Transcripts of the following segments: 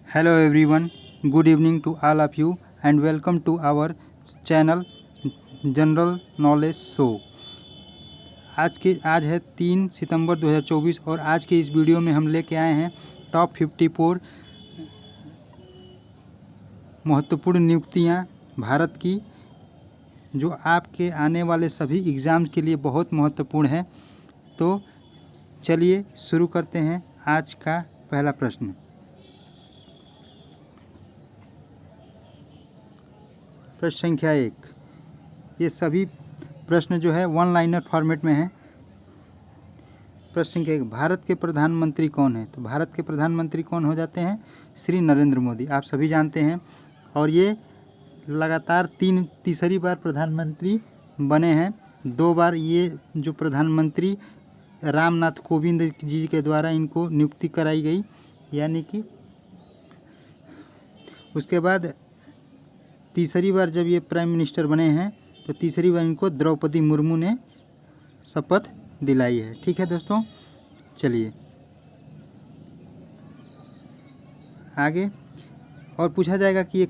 Hello everyone, good evening to all of you and welcome to our channel general knowledge show. आज है 3 सितंबर 2024 और आज के इस वीडियो में हम लेके आए हैं टॉप 54 महत्वपूर्ण नियुक्तियां भारत की, जो आपके आने वाले सभी एग्ज़ाम्स के लिए बहुत महत्वपूर्ण है। तो चलिए शुरू करते हैं आज का पहला प्रश्न। प्रश्न संख्या 1। ये सभी प्रश्न जो है वन लाइनर फॉर्मेट में है। प्रश्न संख्या 1, भारत के प्रधानमंत्री कौन है? तो भारत के प्रधानमंत्री कौन हो जाते हैं? श्री नरेंद्र मोदी, आप सभी जानते हैं। और ये लगातार तीसरी बार प्रधानमंत्री बने हैं। 2 बार ये जो प्रधानमंत्री रामनाथ कोविंद जी के द्वारा इनको नियुक्ति कराई गई, यानी कि उसके बाद तीसरी बार जब ये प्राइम मिनिस्टर बने हैं तो तीसरी बार इनको द्रौपदी मुर्मू ने शपथ दिलाई है। ठीक है दोस्तों, चलिए आगे। और पूछा जाएगा कि ये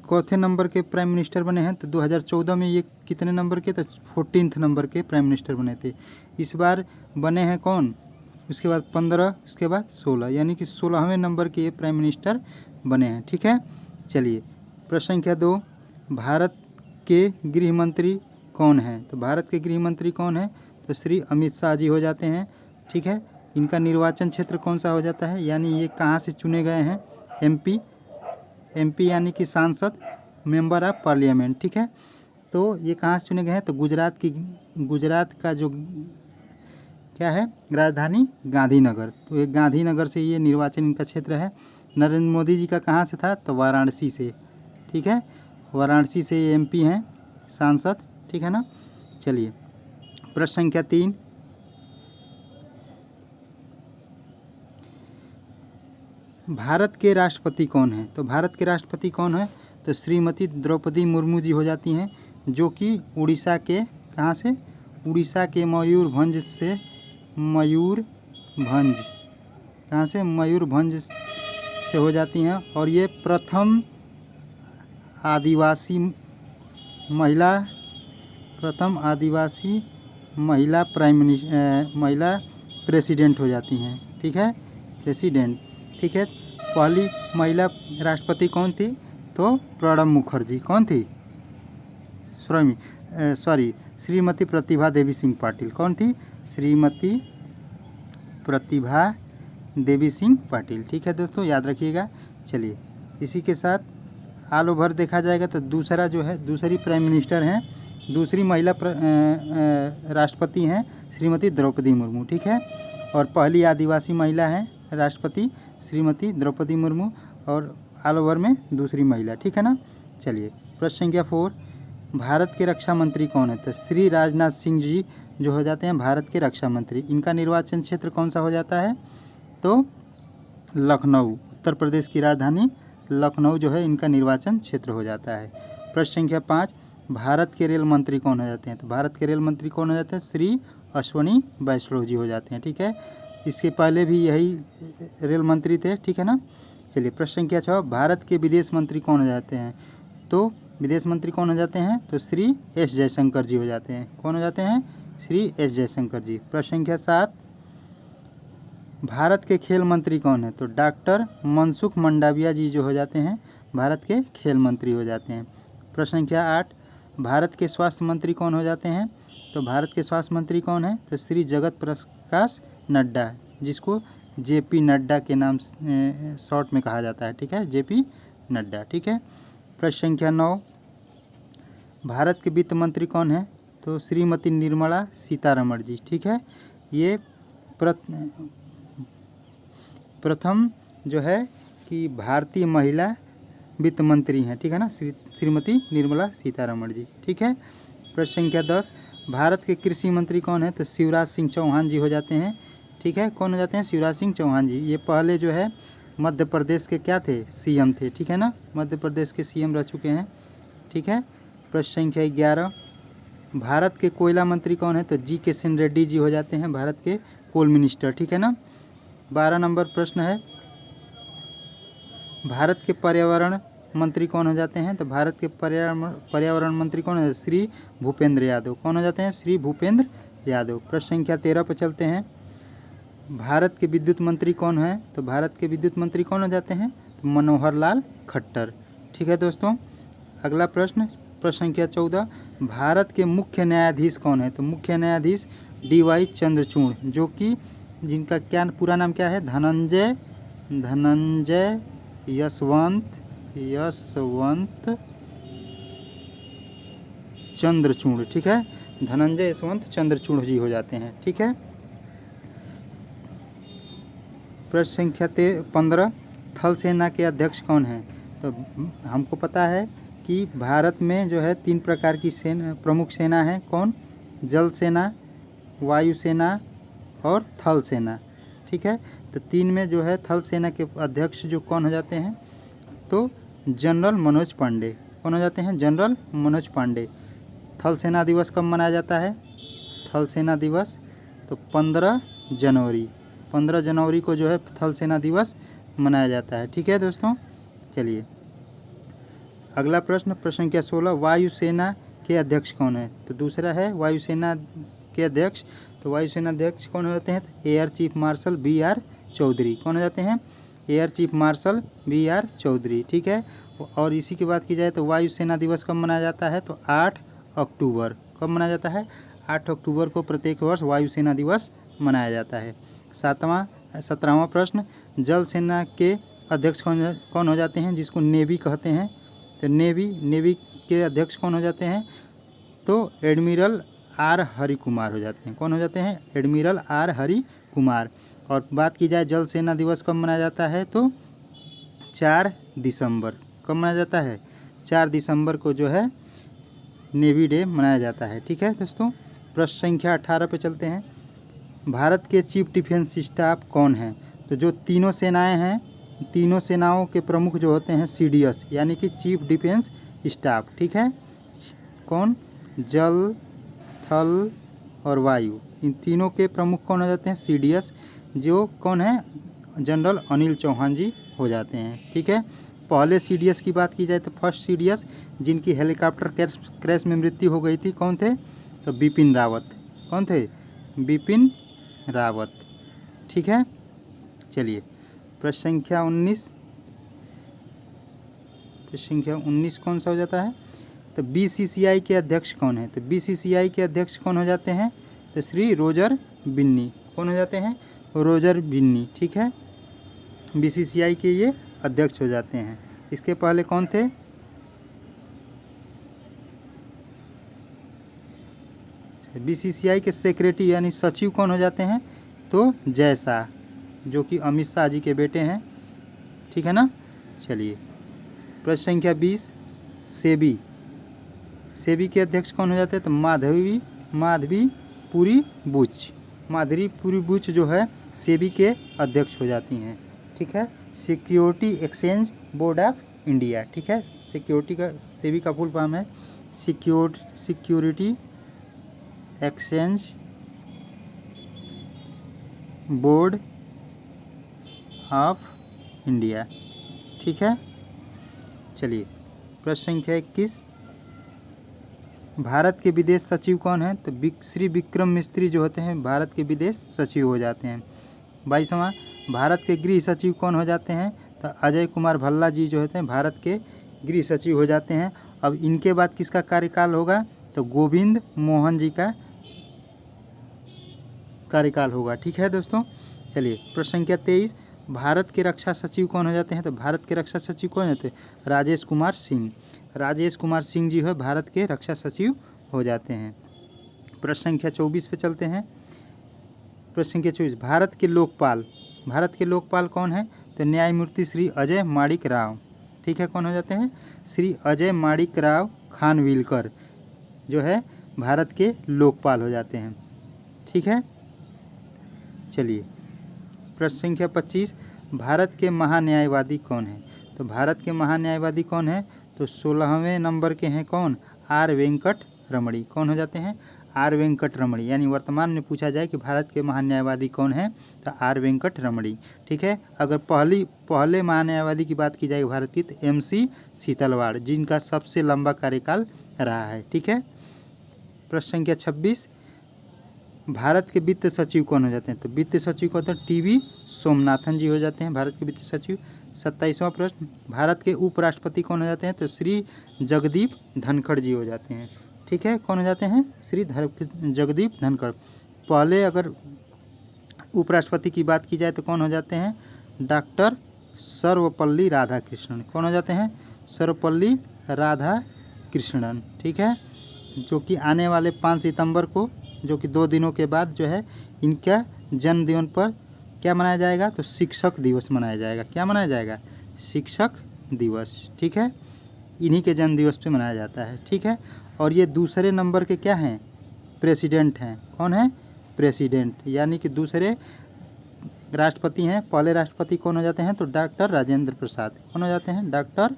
चौथे नंबर के प्राइम मिनिस्टर बने हैं, तो 2014 में ये कितने नंबर के? तो 14 नंबर के प्राइम मिनिस्टर बने थे। इस बार बने हैं कौन? उसके बाद 15, उसके बाद 16, यानी कि 16वें नंबर के ये प्राइम मिनिस्टर बने हैं। ठीक है, चलिए प्रश्न संख्या 2, भारत के गृह मंत्री कौन हैं? तो भारत के गृह मंत्री कौन है? तो श्री अमित शाह जी हो जाते हैं। ठीक है, इनका निर्वाचन क्षेत्र कौन सा हो जाता है, यानी ये कहाँ से चुने गए हैं? एमपी यानी कि सांसद, मेंबर ऑफ पार्लियामेंट। ठीक है, तो ये कहाँ से चुने गए हैं? तो गुजरात का जो क्या है राजधानी, गांधीनगर। तो ये गांधीनगर से ये निर्वाचन इनका क्षेत्र है। नरेंद्र मोदी जी का कहाँ से था? तो वाराणसी से। ठीक है, वाराणसी से ये एमपी हैं, सांसद। ठीक है ना, चलिए प्रश्न संख्या 3, भारत के राष्ट्रपति कौन है? तो भारत के राष्ट्रपति कौन है? तो श्रीमती द्रौपदी मुर्मू जी हो जाती हैं, जो कि उड़ीसा के कहाँ से? उड़ीसा के मयूरभंज से हो जाती हैं। और ये प्रथम आदिवासी महिला प्रेसिडेंट हो जाती हैं। ठीक है, प्रेसिडेंट। ठीक है, पहली महिला राष्ट्रपति कौन थी? तो प्रणब मुखर्जी। कौन थी? श्रीमती प्रतिभा देवी सिंह पाटिल। कौन थी? श्रीमती प्रतिभा देवी सिंह पाटिल। ठीक है दोस्तों, याद रखिएगा। चलिए इसी के साथ ऑल ओवर देखा जाएगा तो दूसरी प्राइम मिनिस्टर हैं, दूसरी महिला राष्ट्रपति हैं श्रीमती द्रौपदी मुर्मू। ठीक है, और पहली आदिवासी महिला हैं राष्ट्रपति श्रीमती द्रौपदी मुर्मू, और ऑल ओवर में दूसरी महिला। ठीक है ना, चलिए प्रश्न संख्या 4, भारत के रक्षा मंत्री कौन है? तो श्री राजनाथ सिंह जी जो हो जाते हैं भारत के रक्षा मंत्री। इनका निर्वाचन क्षेत्र कौन सा हो जाता है? तो लखनऊ, उत्तर प्रदेश की राजधानी लखनऊ जो है इनका निर्वाचन क्षेत्र हो जाता है। प्रश्न संख्या 5, भारत के रेल मंत्री कौन हो जाते हैं? तो भारत के रेल मंत्री कौन हो जाते हैं? श्री अश्वनी वैष्णव जी हो जाते हैं। ठीक है, इसके पहले भी यही रेल मंत्री थे। ठीक है ना, चलिए प्रश्न संख्या 6, भारत के विदेश मंत्री कौन हो जाते हैं? तो विदेश मंत्री कौन हो जाते हैं? तो श्री एस जयशंकर जी हो जाते हैं। कौन हो जाते हैं? श्री एस जयशंकर जी। प्रश्न संख्या 7, भारत के खेल मंत्री कौन है? तो डॉक्टर मनसुख मंडाविया जी जो हो जाते हैं भारत के खेल मंत्री हो जाते हैं। प्रश्न संख्या 8, भारत के स्वास्थ्य मंत्री कौन हो जाते हैं? तो भारत के स्वास्थ्य मंत्री कौन है? तो श्री जगत प्रकाश नड्डा, जिसको जेपी नड्डा के नाम शॉर्ट में कहा जाता है। ठीक है, जेपी नड्डा। ठीक है, प्रश्न संख्या 9, भारत के वित्त मंत्री कौन है? तो श्रीमती निर्मला सीतारमण जी। ठीक है, ये प्रथम जो है कि भारतीय महिला वित्त मंत्री हैं। ठीक है ना, श्रीमती निर्मला सीतारमण जी। ठीक है, प्रश्न संख्या 10, भारत के कृषि मंत्री कौन है? तो शिवराज सिंह चौहान जी हो जाते हैं। ठीक है, कौन हो जाते हैं? शिवराज सिंह चौहान जी। ये पहले जो है मध्य प्रदेश के क्या थे? सीएम थे। ठीक है ना, मध्य प्रदेश के सीएम रह चुके हैं। ठीक है, प्रश्न संख्या 11, भारत के कोयला मंत्री कौन है? तो जी किशन रेड्डी जी हो जाते हैं भारत के कोल मिनिस्टर। ठीक है ना, 12 नंबर प्रश्न है, भारत के पर्यावरण मंत्री कौन हो जाते हैं? तो भारत के पर्यावरण मंत्री कौन है? श्री भूपेंद्र यादव। कौन हो जाते हैं? श्री भूपेंद्र यादव। प्रश्न संख्या 13 पर चलते हैं। भारत के विद्युत मंत्री कौन है? तो भारत के विद्युत मंत्री कौन हो जाते हैं? तो मनोहर लाल खट्टर। ठीक है दोस्तों, अगला प्रश्न संख्या 14, भारत के मुख्य न्यायाधीश कौन है? तो मुख्य न्यायाधीश DY चंद्रचूड़, जो कि जिनका क्या पूरा नाम क्या है? धनंजय यशवंत चंद्रचूड़। ठीक है, धनंजय यशवंत चंद्रचूड़ जी हो जाते हैं। ठीक है, प्रश्न संख्या 15, थल सेना के अध्यक्ष कौन हैं? तो हमको पता है कि भारत में जो है 3 प्रकार की प्रमुख सेना है। कौन? जल सेना, वायुसेना और थल सेना। ठीक है, तो 3 में जो है थल सेना के अध्यक्ष जो कौन हो जाते हैं? तो जनरल मनोज पांडे। कौन हो जाते हैं? जनरल मनोज पांडे। थल सेना दिवस कब मनाया जाता है? थल सेना दिवस तो 15 जनवरी को जो है थल सेना दिवस मनाया जाता है। ठीक है दोस्तों, चलिए अगला प्रश्न संख्या 16, वायुसेना के अध्यक्ष कौन है? तो दूसरा है वायुसेना के अध्यक्ष। तो वायुसेना अध्यक्ष कौन हो जाते हैं? तो air chief marshal BR Chaudhary. कौन हो जाते हैं? Air chief marshal BR Chaudhary. ठीक है, और इसी की बात की जाए तो वायुसेना दिवस कब मनाया जाता है? तो 8 अक्टूबर। कब मनाया जाता है? 8 अक्टूबर को प्रत्येक वर्ष वायुसेना दिवस मनाया जाता है। 17वां प्रश्न, जल सेना के अध्यक्ष कौन हो जाते हैं? जिसको नेवी कहते हैं। तो नेवी के अध्यक्ष कौन हो जाते हैं? तो एडमिरल R हरि कुमार हो जाते हैं। कौन हो जाते हैं? Admiral R Hari Kumar. और बात की जाए जल सेना दिवस कब मनाया जाता है? तो 4 दिसंबर। कब मनाया जाता है? 4 दिसंबर को जो है नेवी डे मनाया जाता है। ठीक है दोस्तों, प्रश्न संख्या 18 पे चलते हैं। भारत के चीफ डिफेंस स्टाफ कौन है? तो जो तीनों सेनाएं हैं, तीनों सेनाओं के प्रमुख जो होते हैं CDS, यानी कि चीफ डिफेंस स्टाफ। ठीक है, कौन? जल, थल और वायु, इन तीनों के प्रमुख कौन हो जाते हैं? CDS, जो कौन है? जनरल अनिल चौहान जी हो जाते हैं। ठीक है, पहले CDS की बात की जाए तो फर्स्ट CDS जिनकी हेलीकॉप्टर क्रैश में मृत्यु हो गई थी, कौन थे? तो बिपिन रावत। कौन थे? बिपिन रावत। ठीक है, चलिए प्रश्न संख्या 19 कौन सा हो जाता है? तो BCCI के अध्यक्ष कौन है? तो BCCI के अध्यक्ष कौन हो जाते हैं? तो श्री रोजर बिन्नी। कौन हो जाते हैं? रोजर बिन्नी। ठीक है, BCCI के ये अध्यक्ष हो जाते हैं। इसके पहले कौन थे? BCCI के सेक्रेटरी यानी सचिव कौन हो जाते हैं? तो जय शाह, जो कि अमित शाह जी के बेटे हैं। ठीक है ना, चलिए प्रश्न संख्या 20, सेबी के अध्यक्ष कौन हो जाते हैं? तो माधवीपुरी बुच जो है सेबी के अध्यक्ष हो जाती हैं। ठीक है, security exchange board of India. ठीक है, सिक्योरिटी का सेबी का फुल फॉर्म है security exchange board of India. ठीक है, चलिए प्रश्न संख्या 21, भारत के विदेश सचिव कौन है? तो श्री विक्रम मिस्त्री जो होते हैं भारत के विदेश सचिव हो जाते हैं। 22वां, भारत के गृह सचिव कौन हो जाते हैं? तो अजय कुमार भल्ला जी जो होते हैं भारत के गृह सचिव हो जाते हैं। अब इनके बाद किसका कार्यकाल होगा? तो गोविंद मोहन जी का कार्यकाल होगा। ठीक है दोस्तों, चलिए प्रश्न संख्या 23, भारत के रक्षा सचिव कौन हो जाते हैं? तो भारत के रक्षा सचिव कौन होते हैं? राजेश कुमार सिंह जी है भारत के रक्षा सचिव हो जाते हैं। प्रश्न संख्या 24 पे चलते हैं। प्रश्न संख्या 24, भारत के लोकपाल कौन है? तो न्यायमूर्ति श्री अजय माणिक राव। ठीक है, कौन हो जाते हैं? श्री अजय माणिक राव खानविलकर जो है भारत के लोकपाल हो जाते हैं। ठीक है, चलिए प्रश्न संख्या 25, भारत के महान्यायवादी कौन है? तो भारत के महान्यायवादी कौन है? तो 16वें नंबर के हैं कौन? R वेंकट रमणी। कौन हो जाते हैं? आर वेंकट रमणी, यानी वर्तमान में पूछा जाए कि भारत के महान्यायवादी कौन है तो आर वेंकट रमणी। ठीक है, अगर पहले महान्यायवादी की बात की जाए भारत की तो MC सीतलवाड़, जिनका सबसे लंबा कार्यकाल रहा है। ठीक है, प्रश्न संख्या 26, भारत के वित्त सचिव कौन हो जाते हैं तो वित्त सचिव को होते हैं TB सोमनाथन जी हो जाते हैं भारत के वित्त सचिव। 27वां प्रश्न, भारत के उपराष्ट्रपति कौन हो जाते हैं तो श्री जगदीप धनखड़ जी हो जाते हैं। ठीक है, कौन हो जाते हैं श्री जगदीप धनखड़। पहले अगर उपराष्ट्रपति की बात की जाए तो कौन हो जाते हैं डॉक्टर सर्वपल्ली राधाकृष्णन। कौन हो जाते हैं सर्वपल्ली राधाकृष्णन। ठीक है, जो कि आने वाले 5 सितंबर को, जो कि 2 दिनों के बाद जो है इनका जन्मदिन पर क्या मनाया जाएगा तो शिक्षक दिवस मनाया जाएगा। क्या मनाया जाएगा शिक्षक दिवस। ठीक है, इन्हीं के जन्म दिवस पे मनाया जाता है। ठीक है, और ये दूसरे नंबर के क्या हैं प्रेसिडेंट हैं। कौन है प्रेसिडेंट, यानी कि दूसरे राष्ट्रपति हैं। पहले राष्ट्रपति कौन हो जाते हैं तो डॉक्टर राजेंद्र प्रसाद। कौन हो जाते हैं डॉक्टर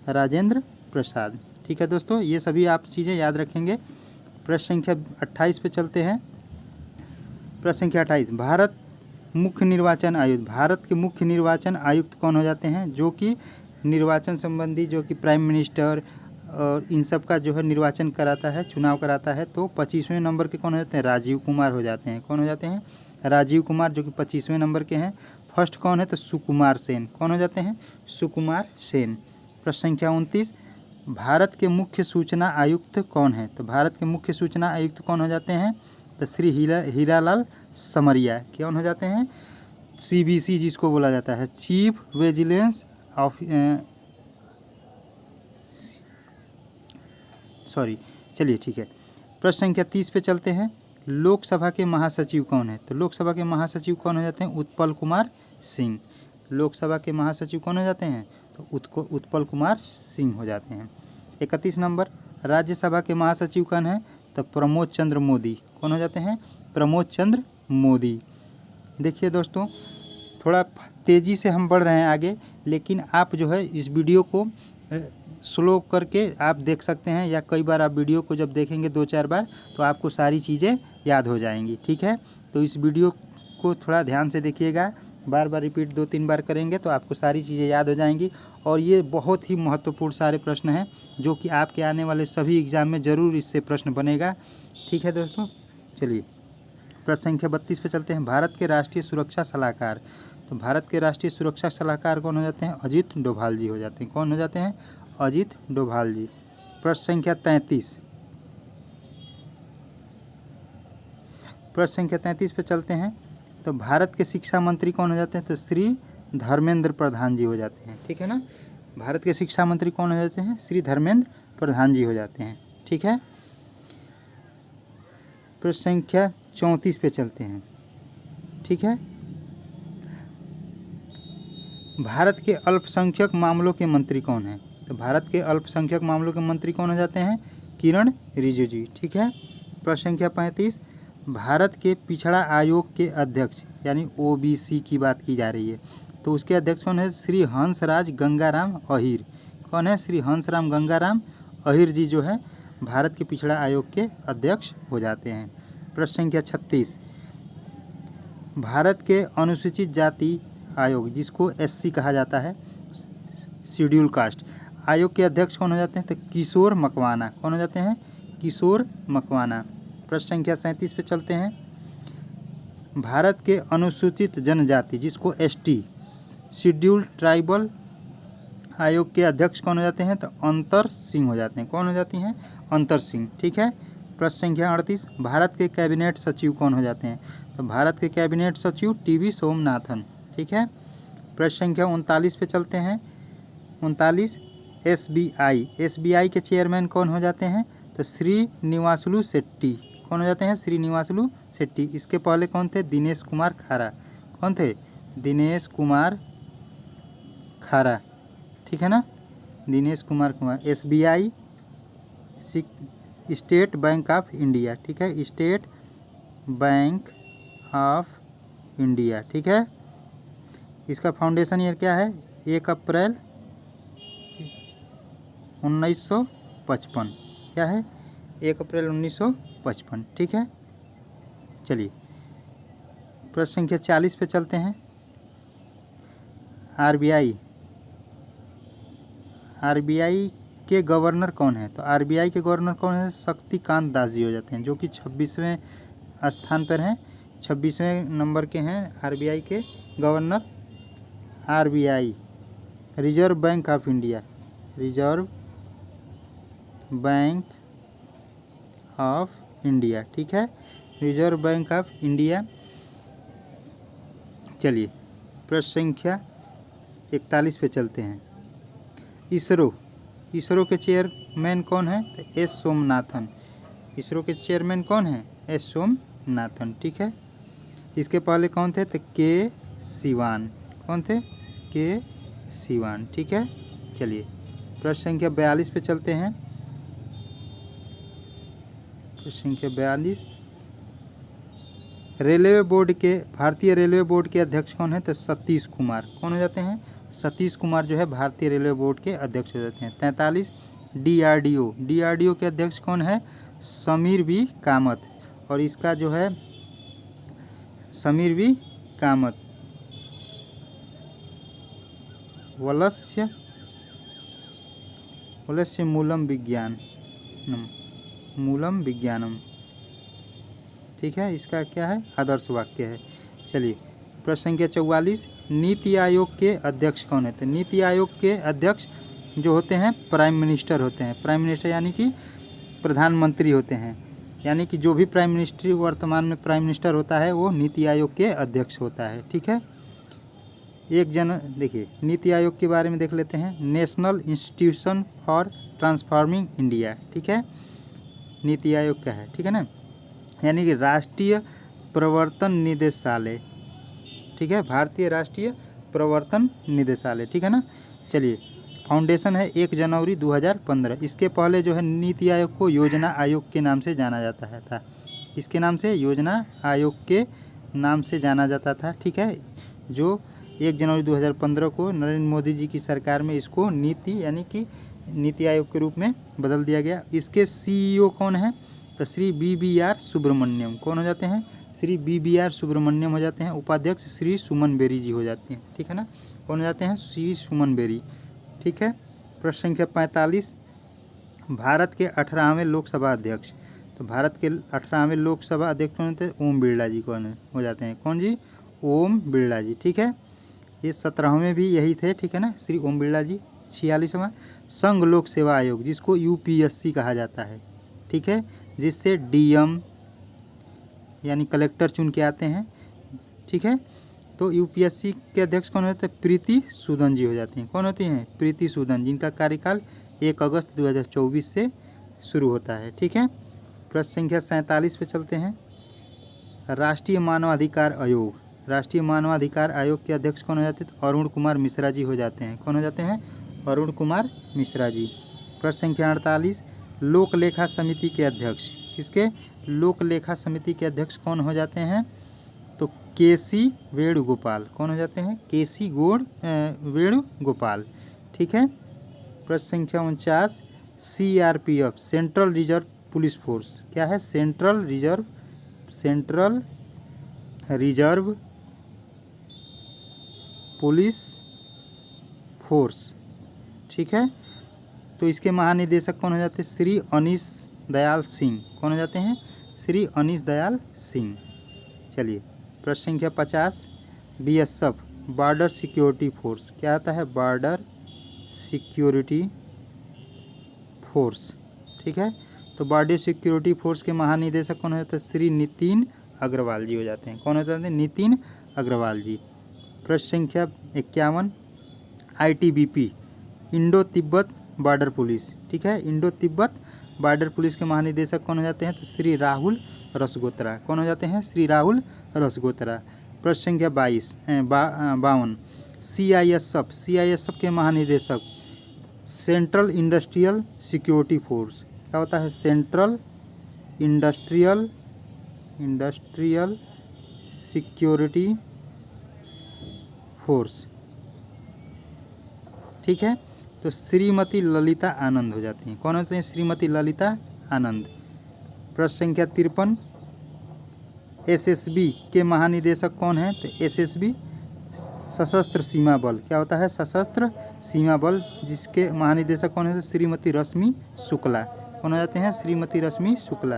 राजेंद्र प्रसाद। ठीक है दोस्तों, ये सभी आप चीज़ें याद रखेंगे। प्रश्न संख्या 28 पे चलते हैं। प्रश्न संख्या 28, भारत मुख्य निर्वाचन आयुक्त, भारत के मुख्य निर्वाचन आयुक्त कौन हो जाते हैं जो कि निर्वाचन संबंधी, जो कि प्राइम मिनिस्टर और इन सब का जो है निर्वाचन कराता है, चुनाव कराता है। तो 25वें नंबर के कौन हो जाते हैं राजीव कुमार हो जाते हैं। कौन हो जाते हैं राजीव कुमार, जो कि 25वें नंबर के हैं। फर्स्ट कौन है तो सुकुमार सेन। कौन हो जाते हैं सुकुमार सेन। प्रश्न संख्या 29, भारत के मुख्य सूचना आयुक्त कौन है तो भारत के मुख्य सूचना आयुक्त कौन हो जाते हैं तो श्री हीरालाल समरिया। कौन हो जाते हैं CVC जिसको बोला जाता है, चीफ विजिलेंस चलिए ठीक है। प्रश्न संख्या 30 पे चलते हैं। लोकसभा के महासचिव कौन है तो लोकसभा के महासचिव कौन हो जाते हैं उत्पल कुमार सिंह। लोकसभा के महासचिव कौन हो जाते हैं तो उत्पल कुमार सिंह हो जाते हैं। 31 नंबर, राज्यसभा के महासचिव कौन है तो प्रमोद चंद्र मोदी। कौन हो जाते हैं प्रमोद चंद्र मोदी। देखिए दोस्तों, थोड़ा तेज़ी से हम बढ़ रहे हैं आगे, लेकिन आप जो है इस वीडियो को स्लो करके आप देख सकते हैं, या कई बार आप वीडियो को जब देखेंगे 2-4 बार तो आपको सारी चीज़ें याद हो जाएंगी। ठीक है, तो इस वीडियो को थोड़ा ध्यान से देखिएगा, बार बार रिपीट 2-3 बार करेंगे तो आपको सारी चीज़ें याद हो जाएंगी। और ये बहुत ही महत्वपूर्ण सारे प्रश्न हैं जो कि आपके आने वाले सभी एग्ज़ाम में ज़रूर इससे प्रश्न बनेगा। ठीक है दोस्तों, चलिए प्रश्न संख्या 32 पे चलते हैं। भारत के राष्ट्रीय सुरक्षा सलाहकार, तो भारत के राष्ट्रीय सुरक्षा सलाहकार कौन हो जाते हैं अजीत डोभाल जी हो जाते हैं। कौन हो जाते हैं अजीत डोभाल जी। प्रश्न संख्या 33, प्रश्न संख्या 33 पे चलते हैं। तो भारत के शिक्षा मंत्री कौन हो जाते हैं तो श्री धर्मेंद्र प्रधान जी हो जाते हैं। ठीक है ना, भारत के शिक्षा मंत्री कौन हो जाते हैं श्री धर्मेंद्र प्रधान जी हो जाते हैं। ठीक है, प्रश्न संख्या 34 पे चलते हैं। ठीक है, भारत के अल्पसंख्यक मामलों के मंत्री कौन है तो भारत के अल्पसंख्यक मामलों के मंत्री कौन हो जाते हैं किरण रिजिजू जी। ठीक है, प्रश्न संख्या 35, भारत के पिछड़ा आयोग के अध्यक्ष यानी OBC की बात की जा रही है, तो उसके अध्यक्ष कौन है श्री हंसराज गंगाराम अहीर। कौन है श्री हंसराम गंगाराम अहीर जी जो है भारत के पिछड़ा आयोग के अध्यक्ष हो जाते हैं। प्रश्न संख्या 36, भारत के अनुसूचित जाति आयोग जिसको SC कहा जाता है, शेड्यूल कास्ट आयोग के अध्यक्ष कौन हो जाते हैं तो किशोर मकवाना। कौन हो जाते हैं किशोर मकवाना। प्रश्न संख्या 37 पे चलते हैं। भारत के अनुसूचित जनजाति जिसको ST शेड्यूल ट्राइबल आयोग के अध्यक्ष कौन हो जाते हैं तो अंतर सिंह हो जाते हैं। कौन हो जाती हैं अंतर सिंह। ठीक है, प्रश्न संख्या 38, भारत के कैबिनेट सचिव कौन हो जाते हैं तो भारत के कैबिनेट सचिव TB सोमनाथन। ठीक है, प्रश्न संख्या 39 पे चलते हैं। 39, SBI के चेयरमैन कौन हो जाते हैं तो श्रीनिवासलू शेट्टी। कौन हो जाते हैं श्रीनिवासलू शेट्टी। इसके पहले कौन थे दिनेश कुमार खारा। कौन थे दिनेश कुमार खारा। ठीक है ना, Dinesh Kumar SBI state bank of India. ठीक है, स्टेट बैंक ऑफ इंडिया। ठीक है, इसका फाउंडेशन ईयर क्या है 1 अप्रैल 1955। क्या है 1 अप्रैल 1955। ठीक है, चलिए प्रश्न संख्या 40 पे चलते हैं। आरबीआई के गवर्नर कौन है? तो आरबीआई के गवर्नर कौन है? शक्तिकांत दास जी हो जाते हैं, जो कि 26वें स्थान पर हैं, 26वें नंबर के हैं आरबीआई के governor. RBI reserve bank of India, reserve bank of India. ठीक है, रिजर्व बैंक ऑफ इंडिया। चलिए प्रश्न संख्या 41 पे चलते हैं। इसरो के चेयरमैन कौन है? तो एस सोमनाथन। इसरो के चेयरमैन कौन है? एस सोमनाथन। ठीक है, इसके पहले कौन थे? तो के सिवान। कौन थे? के सिवान। ठीक है, चलिए प्रश्न संख्या 42 पे चलते हैं। प्रश्न संख्या 42, रेलवे बोर्ड के, भारतीय रेलवे बोर्ड के अध्यक्ष कौन है? तो सतीश कुमार। कौन हो जाते हैं? सतीश कुमार जो है भारतीय रेलवे बोर्ड के अध्यक्ष हो जाते हैं। 43, डीआरडीओ के अध्यक्ष कौन है? समीर बी कामत। और इसका जो है समीर बी कामत, वलस्य मूलम विज्ञानम। ठीक है, इसका क्या है? आदर्श वाक्य है। चलिए प्रश्न संख्या 44, नीति आयोग के अध्यक्ष कौन है? तो नीति आयोग के अध्यक्ष जो होते हैं प्राइम मिनिस्टर होते हैं। प्राइम मिनिस्टर यानी कि प्रधानमंत्री होते हैं, यानी कि जो भी प्राइम मिनिस्टर वर्तमान में प्राइम मिनिस्टर होता है वो नीति आयोग के अध्यक्ष होता है। ठीक है, देखिए नीति आयोग के बारे में देख लेते हैं। National institution for transforming India. ठीक है, नीति आयोग क्या है? ठीक है ना, यानी कि राष्ट्रीय प्रवर्तन निदेशालय। ठीक है, भारतीय राष्ट्रीय प्रवर्तन निदेशालय। ठीक है ना, चलिए फाउंडेशन है 1 जनवरी 2015। इसके पहले जो है नीति आयोग को योजना आयोग के नाम से जाना जाता है था। इसके नाम से योजना आयोग के नाम से जाना जाता था। ठीक है, जो 1 जनवरी 2015 को नरेंद्र मोदी जी की सरकार में इसको नीति यानी कि नीति आयोग के रूप में बदल दिया गया। इसके सीईओ कौन है? तो श्री BBR सुब्रमण्यम। कौन हो जाते हैं? श्री BBR सुब्रमण्यम हो जाते हैं। उपाध्यक्ष श्री सुमन बेरी जी हो जाते हैं। ठीक है ना, कौन हो जाते हैं? श्री सुमन बेरी। ठीक है, प्रश्न संख्या 45, भारत के 18वें लोकसभा अध्यक्ष। तो भारत के 18वें लोकसभा अध्यक्ष कौन होते हैं? ओम बिरला जी कौन हो जाते हैं? कौन जी? ओम बिरला जी। ठीक है, ये 17वें भी यही थे। ठीक है ना, श्री ओम बिरला जी। 46वां, संघ लोक सेवा आयोग, जिसको UPSC कहा जाता है। ठीक है, जिससे DM यानी कलेक्टर चुन के आते हैं। ठीक है, तो UPSC के अध्यक्ष कौन होते हैं? प्रीति सूदन जी हो जाती हैं। कौन होती हैं? प्रीति सूदन, जिनका कार्यकाल 1 अगस्त 2024 से शुरू होता है। ठीक है, प्रश्न संख्या 47 पे चलते हैं। राष्ट्रीय मानवाधिकार आयोग, राष्ट्रीय मानवाधिकार आयोग के अध्यक्ष कौन हो जाते हैं? अरुण कुमार मिश्रा जी हो जाते हैं। कौन हो जाते हैं? अरुण कुमार मिश्रा जी। प्रश्न संख्या 48, लोक लेखा समिति के अध्यक्ष, किसके? लोक लेखा समिति के अध्यक्ष कौन हो जाते हैं? तो KC वेणुगोपाल। कौन हो जाते हैं? KC वेणुगोपाल। ठीक है, प्रश्न संख्या 49, CRPF central reserve police force क्या है? Central reserve police force. ठीक है, तो इसके महानिदेशक कौन हो जाते हैं? श्री अनीश दयाल सिंह। कौन हो जाते हैं? श्री अनीश दयाल सिंह। चलिए प्रश्न संख्या 50, BSF बॉर्डर सिक्योरिटी फोर्स क्या होता है? Border security force. ठीक है, तो बॉर्डर सिक्योरिटी फोर्स के महानिदेशक कौन होते हैं? श्री नितिन अग्रवाल जी हो जाते हैं। कौन होते हैं? नितिन अग्रवाल जी। प्रश्न संख्या 51, ITBP Indo Tibet border police. ठीक है, इंडो तिब्बत बॉर्डर पुलिस के महानिदेशक कौन हो जाते हैं? तो श्री राहुल रसगोत्रा। कौन हो जाते हैं? श्री राहुल रसगोत्रा। प्रश्न संख्या 52, CISF के महानिदेशक सेंट्रल इंडस्ट्रियल सिक्योरिटी फोर्स क्या होता है? Central industrial security force. ठीक है, तो श्रीमती ललिता आनंद हो जाती हैं। कौन होते हैं? श्रीमती ललिता आनंद। प्रश्न संख्या 53, एसएसबी के महानिदेशक कौन है? तो एसएसबी सशस्त्र सीमा बल, क्या होता है? सशस्त्र सीमा बल, जिसके महानिदेशक कौन है? तो श्रीमती रश्मि शुक्ला। कौन हो जाते हैं? श्रीमती रश्मि शुक्ला।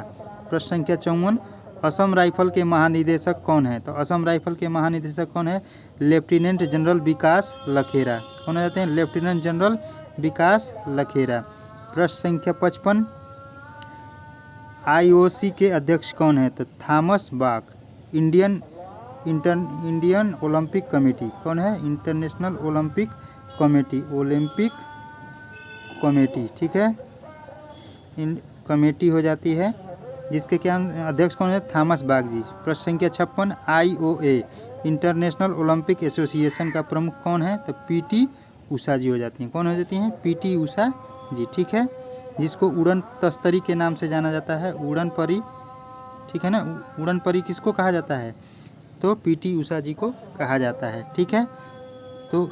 प्रश्न संख्या 54, असम राइफल के महानिदेशक कौन है? तो असम राइफल के महानिदेशक कौन है? लेफ्टिनेंट जनरल विकास लखेरा। कौन हो जाते हैं? लेफ्टिनेंट जनरल विकास लखेरा। प्रश्न संख्या 55, आईओसी के अध्यक्ष कौन है? तो Thomas Bach. Indian Olympic committee कौन है? इंटरनेशनल ओलंपिक कमेटी, ठीक है, इन कमेटी हो जाती है, जिसके क्या अध्यक्ष कौन है? थॉमस बाक जी। प्रश्न संख्या 56, आईओए इंटरनेशनल ओलंपिक एसोसिएशन का प्रमुख कौन है? तो पीटी उषा जी हो जाती हैं। कौन हो जाती हैं? पीटी उषा जी, ठीक है, जिसको उड़न तस्तरी के नाम से जाना जाता है, उड़न परी, ठीक है ना। उड़न परी किसको कहा जाता है? तो पीटी उषा जी को कहा जाता है, ठीक है। तो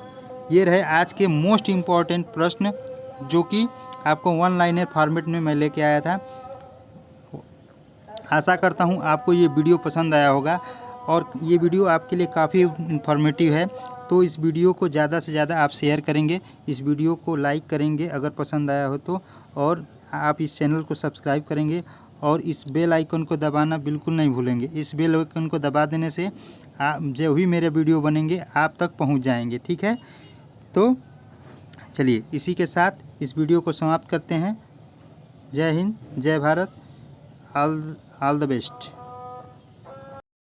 ये रहे आज के मोस्ट इम्पॉर्टेंट प्रश्न, जो कि आपको वन लाइनर फॉर्मेट में मैं लेके आया था। आशा करता हूँ आपको ये वीडियो पसंद आया होगा, और ये वीडियो आपके लिए काफ़ी इन्फॉर्मेटिव है। तो इस वीडियो को ज़्यादा से ज़्यादा आप शेयर करेंगे, इस वीडियो को लाइक करेंगे अगर पसंद आया हो तो, और आप इस चैनल को सब्सक्राइब करेंगे, और इस बेल आइकन को दबाना बिल्कुल नहीं भूलेंगे। इस बेल आइकन को दबा देने से आप जो भी मेरे वीडियो बनेंगे आप तक पहुंच जाएंगे, ठीक है। तो चलिए इसी के साथ इस वीडियो को समाप्त करते हैं। जय हिंद, जय भारत, ऑल द बेस्ट।